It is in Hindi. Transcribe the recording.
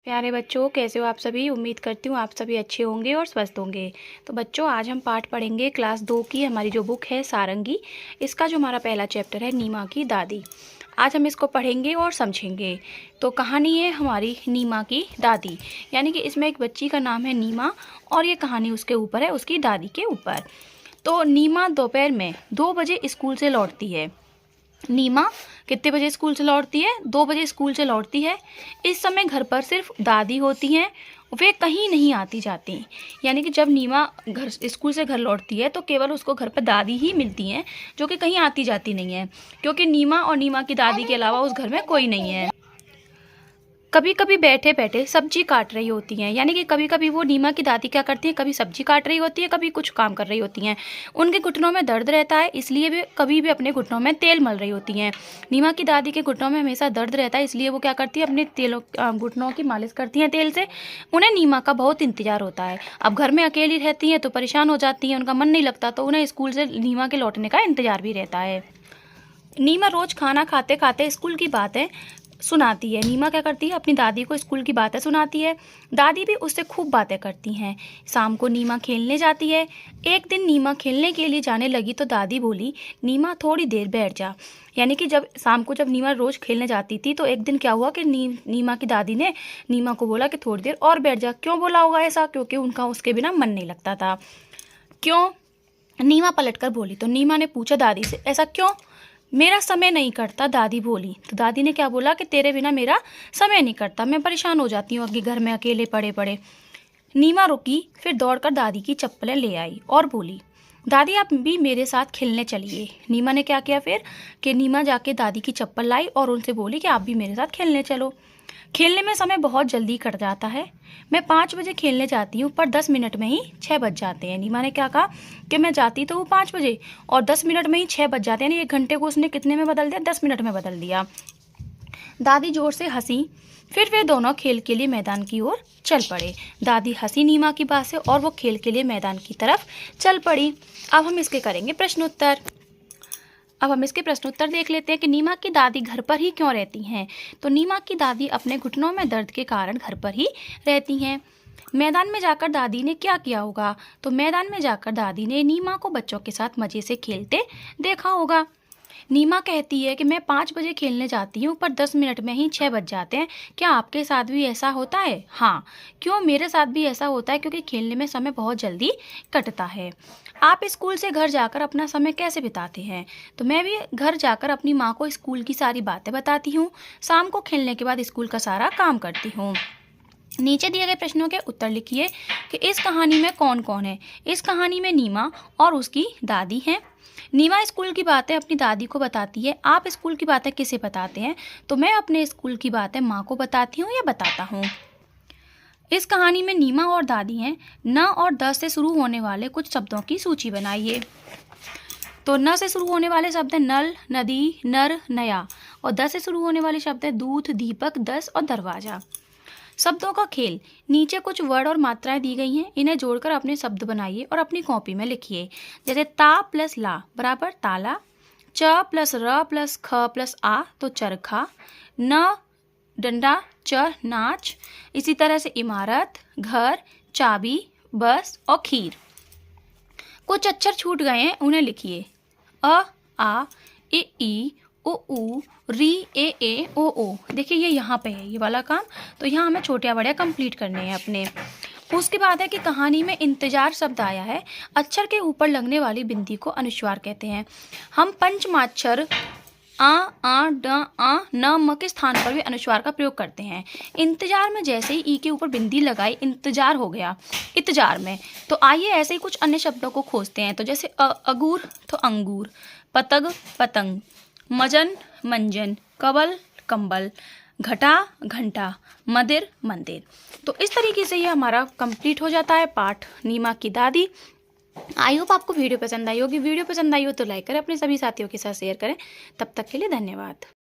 प्यारे बच्चों, कैसे हो आप सभी। उम्मीद करती हूँ आप सभी अच्छे होंगे और स्वस्थ होंगे। तो बच्चों, आज हम पाठ पढ़ेंगे क्लास 2 की हमारी जो बुक है सारंगी। इसका जो हमारा पहला चैप्टर है नीमा की दादी। आज हम इसको पढ़ेंगे और समझेंगे। तो कहानी है हमारी नीमा की दादी, यानी कि इसमें एक बच्ची का नाम है नीमा और ये कहानी उसके ऊपर है, उसकी दादी के ऊपर। तो नीमा दोपहर में 2 बजे स्कूल से लौटती है। नीमा कितने बजे स्कूल से लौटती है? 2 बजे स्कूल से लौटती है। इस समय घर पर सिर्फ दादी होती हैं, वे कहीं नहीं आती जाती। यानी कि जब नीमा घर स्कूल से घर लौटती है तो केवल उसको घर पर दादी ही मिलती हैं, जो कि कहीं आती जाती नहीं है, क्योंकि नीमा और नीमा की दादी के अलावा उस घर में कोई नहीं है। कभी कभी बैठे बैठे सब्जी काट रही होती हैं, यानी कि कभी कभी वो नीमा की दादी क्या करती हैं, कभी सब्जी काट रही होती है, कभी कुछ काम कर रही होती हैं। उनके घुटनों में दर्द रहता है, इसलिए वे कभी भी अपने घुटनों में तेल मल रही होती हैं। नीमा की दादी के घुटनों में हमेशा दर्द रहता है, इसलिए वो क्या करती है, अपने घुटनों की मालिश करती हैं तेल से। उन्हें नीमा का बहुत इंतजार होता है। अब घर में अकेली रहती हैं तो परेशान हो जाती हैं, उनका मन नहीं लगता, तो उन्हें स्कूल से नीमा के लौटने का इंतजार भी रहता है। नीमा रोज खाना खाते खाते स्कूल की बातें सुनाती है। नीमा क्या करती है, अपनी दादी को स्कूल की बातें सुनाती है। दादी भी उससे खूब बातें करती हैं। शाम को नीमा खेलने जाती है। एक दिन नीमा खेलने के लिए जाने लगी तो दादी बोली, नीमा थोड़ी देर बैठ जा। यानी कि जब शाम को जब नीमा रोज खेलने जाती थी तो एक दिन क्या हुआ कि नीमा की दादी ने नीमा को बोला कि थोड़ी देर और बैठ जा। क्यों बोला होगा ऐसा? क्योंकि उनका उसके बिना मन नहीं लगता था। क्यों? नीमा पलटकर बोली। तो नीमा ने पूछा दादी से, ऐसा क्यों? मेरा समय नहीं कटता, दादी बोली। तो दादी ने क्या बोला कि तेरे बिना मेरा समय नहीं कटता, मैं परेशान हो जाती हूँ घर में अकेले पड़े पड़े। नीमा रुकी, फिर दौड़कर दादी की चप्पलें ले आई और बोली, दादी आप भी मेरे साथ खेलने चलिए। नीमा ने क्या किया फिर कि नीमा जाके दादी की चप्पल लाई और उनसे बोली कि आप भी मेरे साथ खेलने चलो। खेलने में समय बहुत जल्दी कट जाता है। मैं 5 बजे खेलने जाती हूँ पर 10 मिनट में ही 6 बज जाते हैं। नीमा ने क्या कहा कि मैं जाती तो वो 5 बजे और 10 मिनट में ही 6 बज जाते हैं, यानी 1 घंटे को उसने कितने में बदल दिया? 10 मिनट में बदल दिया। दादी जोर से हंसी। फिर वे दोनों खेल के लिए मैदान की ओर चल पड़े। दादी हंसी नीमा की बात से और वो खेल के लिए मैदान की तरफ चल पड़ी। अब हम इसके करेंगे प्रश्नोत्तर। अब हम इसके प्रश्नोत्तर देख लेते हैं कि नीमा की दादी घर पर ही क्यों रहती हैं। तो नीमा की दादी अपने घुटनों में दर्द के कारण घर पर ही रहती हैं। मैदान में जाकर दादी ने क्या किया होगा? तो मैदान में जाकर दादी ने नीमा को बच्चों के साथ मज़े से खेलते देखा होगा। नीमा कहती है कि मैं 5 बजे खेलने जाती हूँ पर 10 मिनट में ही 6 बज जाते हैं। क्या आपके साथ भी ऐसा होता है? हाँ। क्यों? मेरे साथ भी ऐसा होता है, क्योंकि खेलने में समय बहुत जल्दी कटता है। आप स्कूल से घर जाकर अपना समय कैसे बिताते हैं? तो मैं भी घर जाकर अपनी माँ को स्कूल की सारी बातें बताती हूँ। शाम को खेलने के बाद स्कूल का सारा काम करती हूँ। नीचे दिए गए प्रश्नों के उत्तर लिखिए कि इस कहानी में कौन कौन है। इस कहानी में नीमा और उसकी दादी हैं। नीमा स्कूल की बातें अपनी दादी को बताती है। आप स्कूल की बातें किसे बताते हैं? तो मैं अपने स्कूल की बातें माँ को बताती हूँ या बताता हूँ। इस कहानी में नीमा और दादी हैं। न और द से शुरू होने वाले कुछ शब्दों की सूची बनाइए। तो न से शुरू होने वाले शब्द हैं नल, नदी, नर, नया। और द से शुरू होने वाले शब्द हैं दूध, दीपक, दस और दरवाजा। शब्दों का खेल। नीचे कुछ वर्ड और मात्राएं दी गई हैं, इन्हें जोड़कर अपने शब्द बनाइए और अपनी कॉपी में लिखिए। जैसे ता प्लस ला बराबर ताला, च प्लस र प्लस ख प्लस आ तो चरखा, न डंडा, च नाच। इसी तरह से इमारत, घर, चाबी, बस और खीर। कुछ अक्षर छूट गए हैं, उन्हें लिखिए। अ, आ, ई, ओ, ऊ, री, ए, ओ, ओ। देखिए ये यहाँ पे है ये वाला काम, तो यहाँ हमें छोटे बड़े कंप्लीट करने हैं अपने। उसके बाद है कि कहानी में इंतजार शब्द आया है। अक्षर के ऊपर लगने वाली बिंदी को अनुस्वार कहते हैं। हम पंचमाक्षर आ, ड, आ, न, म के स्थान पर भी अनुस्वार का प्रयोग करते हैं। इंतजार में जैसे ही ई के ऊपर बिंदी लगाई, इंतजार हो गया इतजार में। तो आइए ऐसे ही कुछ अन्य शब्दों को खोजते हैं। तो जैसे अगूर तो अंगूर, पतंग पतंग, मजन मंजन, कबल कंबल, घटा घंटा, मंदिर मंदिर। तो इस तरीके से ये हमारा कंप्लीट हो जाता है पाठ नीमा की दादी। आई होप आपको वीडियो पसंद आई होगी। वीडियो पसंद आई हो तो लाइक करें, अपने सभी साथियों के साथ शेयर करें। तब तक के लिए धन्यवाद।